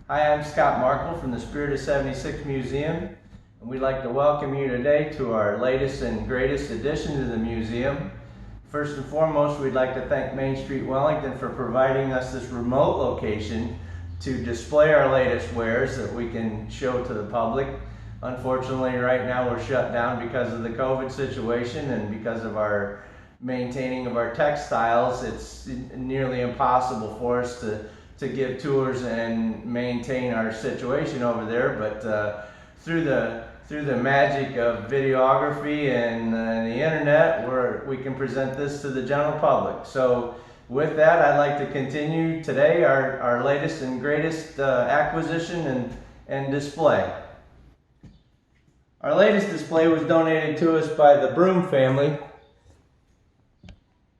Hi, I'm Scott Markel from the Spirit of 76 Museum, and we'd like to welcome you today to our latest and greatest addition to the museum. First and foremost, we'd like to thank Main Street Wellington for providing us this remote location to display our latest wares that we can show to the public. Unfortunately, right now we're shut down because of the COVID situation and because of our maintaining of our textiles. It's nearly impossible for us to give tours and maintain our situation over there, but through the magic of videography and the internet, we can present this to the general public. So with that, I'd like to continue today our latest and greatest acquisition and display. Our latest display was donated to us by the Broome family,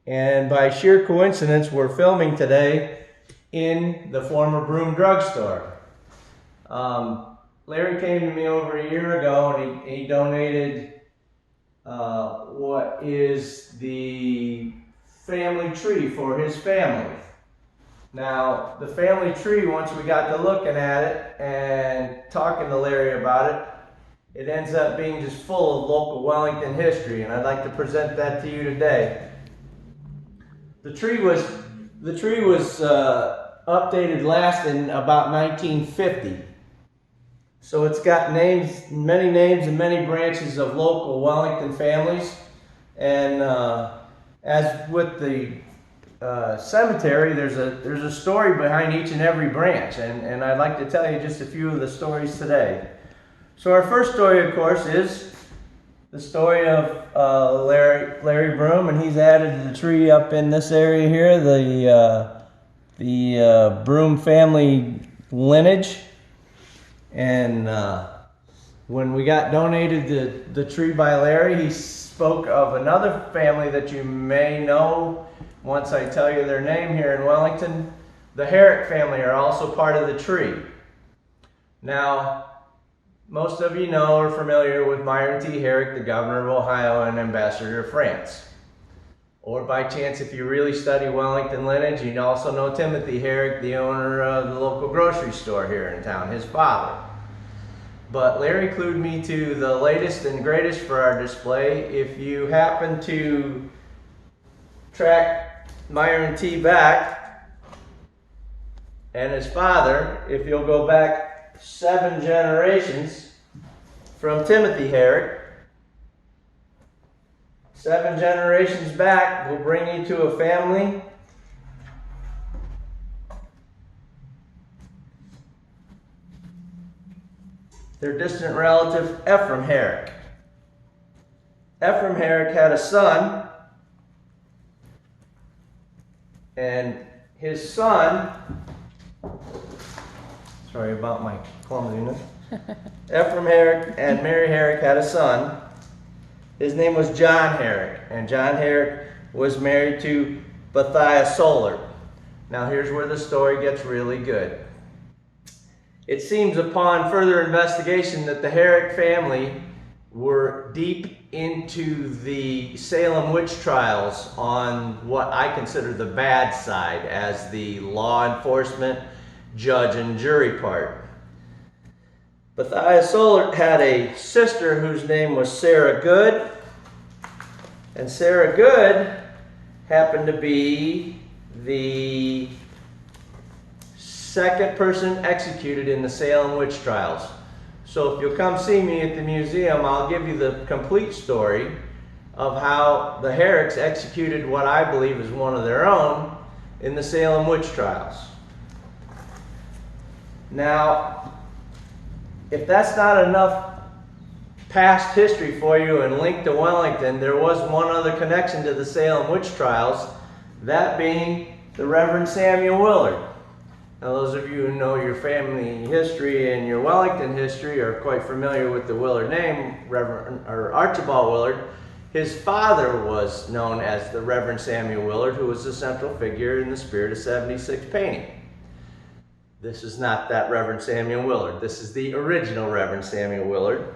and by sheer coincidence, we're filming today in the former Broome drugstore. Larry came to me over a year ago and he donated what is the family tree for his family. Now, the family tree, once we got to looking at it and talking to Larry about it, it ends up being just full of local Wellington history, and I'd like to present that to you today. The tree was updated last in about 1950. So it's got many names and many branches of local Wellington families. And as with the cemetery, there's a story behind each and every branch. And I'd like to tell you just a few of the stories today. So our first story, of course, is the story of Larry Broome, and he's added the tree up in this area here, the Broome family lineage. And when we got donated the tree by Larry, he spoke of another family that you may know once I tell you their name here in Wellington. The Herrick family are also part of the tree. Now, most of you know or are familiar with Myron T. Herrick, the governor of Ohio and ambassador to France. Or by chance, if you really study Wellington lineage, you also know Timothy Herrick, the owner of the local grocery store here in town, his father. But Larry clued me to the latest and greatest for our display. If you happen to track Myron T. back and his father, if you'll go back 7 generations from Timothy Herrick, 7 generations back will bring you to a family their distant relative Ephraim Herrick. Ephraim Herrick had a son, and his son, sorry about my clumsiness. Ephraim Herrick and Mary Herrick had a son. His name was John Herrick, and John Herrick was married to Bethia Solar. Now here's where the story gets really good. It seems upon further investigation that the Herrick family were deep into the Salem Witch Trials on what I consider the bad side as the law enforcement, judge, and jury part. Bethia Solar had a sister whose name was Sarah Good, and Sarah Good happened to be the second person executed in the Salem Witch Trials. So if you'll come see me at the museum, I'll give you the complete story of how the Herricks executed what I believe is one of their own in the Salem Witch Trials. Now, if that's not enough past history for you and link to Wellington, there was one other connection to the Salem Witch Trials, that being the Reverend Samuel Willard. Now, those of you who know your family history and your Wellington history are quite familiar with the Willard name, Archibald Willard. His father was known as the Reverend Samuel Willard, who was the central figure in the Spirit of 76 painting. This is not that Reverend Samuel Willard. This is the original Reverend Samuel Willard,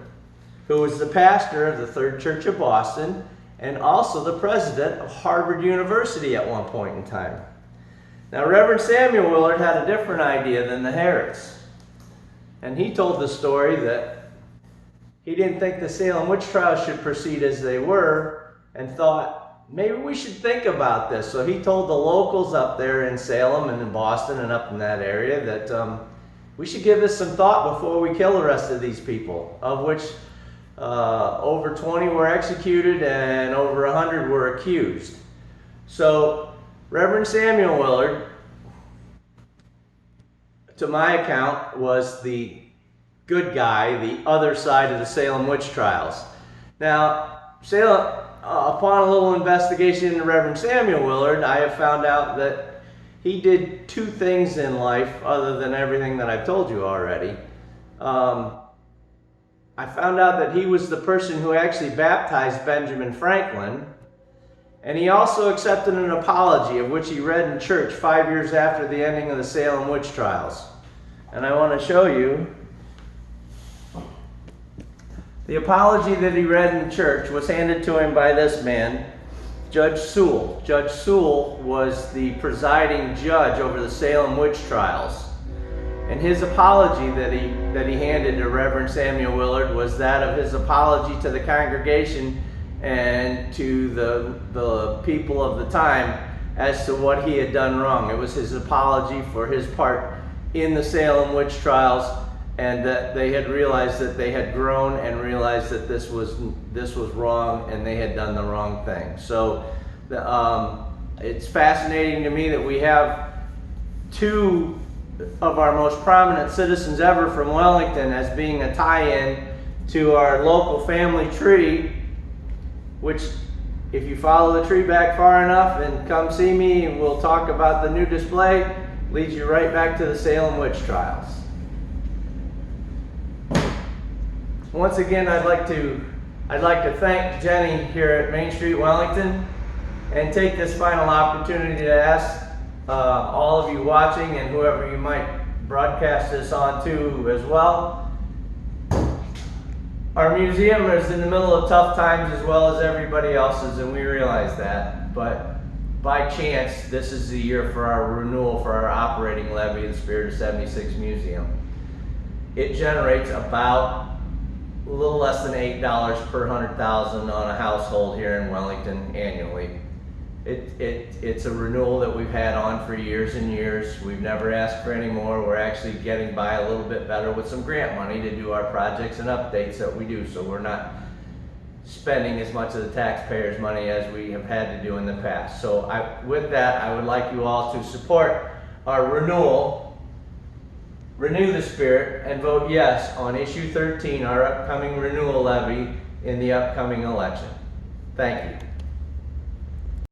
who was the pastor of the Third Church of Boston and also the president of Harvard University at one point in time. Now, Reverend Samuel Willard had a different idea than the Herricks. And he told the story that he didn't think the Salem Witch Trials should proceed as they were, and thought, maybe we should think about this. So he told the locals up there in Salem and in Boston and up in that area that we should give this some thought before we kill the rest of these people, of which over 20 were executed and over 100 were accused. So Reverend Samuel Willard, to my account, was the good guy, the other side of the Salem Witch Trials. Now, upon a little investigation into Reverend Samuel Willard, I have found out that he did two things in life other than everything that I've told you already. I found out that he was the person who actually baptized Benjamin Franklin, and he also accepted an apology of which he read in church 5 years after the ending of the Salem Witch Trials. And I want to show you the apology that he read in church was handed to him by this man, Judge Sewell. Judge Sewell was the presiding judge over the Salem Witch Trials. And his apology that he handed to Reverend Samuel Willard was that of his apology to the congregation and to the people of the time as to what he had done wrong. It was his apology for his part in the Salem Witch Trials, and that they had realized that they had grown and realized that this was wrong and they had done the wrong thing. So it's fascinating to me that we have two of our most prominent citizens ever from Wellington as being a tie-in to our local family tree, which, if you follow the tree back far enough and come see me and we'll talk about the new display, leads you right back to the Salem Witch Trials. Once again, I'd like to thank Jenny here at Main Street, Wellington, and take this final opportunity to ask all of you watching and whoever you might broadcast this on to as well. Our museum is in the middle of tough times as well as everybody else's, and we realize that. But by chance, this is the year for our renewal for our operating levy of the Spirit of 76 Museum. It generates about a little less than $8 per 100,000 on a household here in Wellington annually. It's a renewal that we've had on for years and years. We've never asked for any more. We're actually getting by a little bit better with some grant money to do our projects and updates that we do, so we're not spending as much of the taxpayers' money as we have had to do in the past. So with that, I would like you all to support our renewal, renew the spirit, and vote yes on issue 13, our upcoming renewal levy in the upcoming election. Thank you.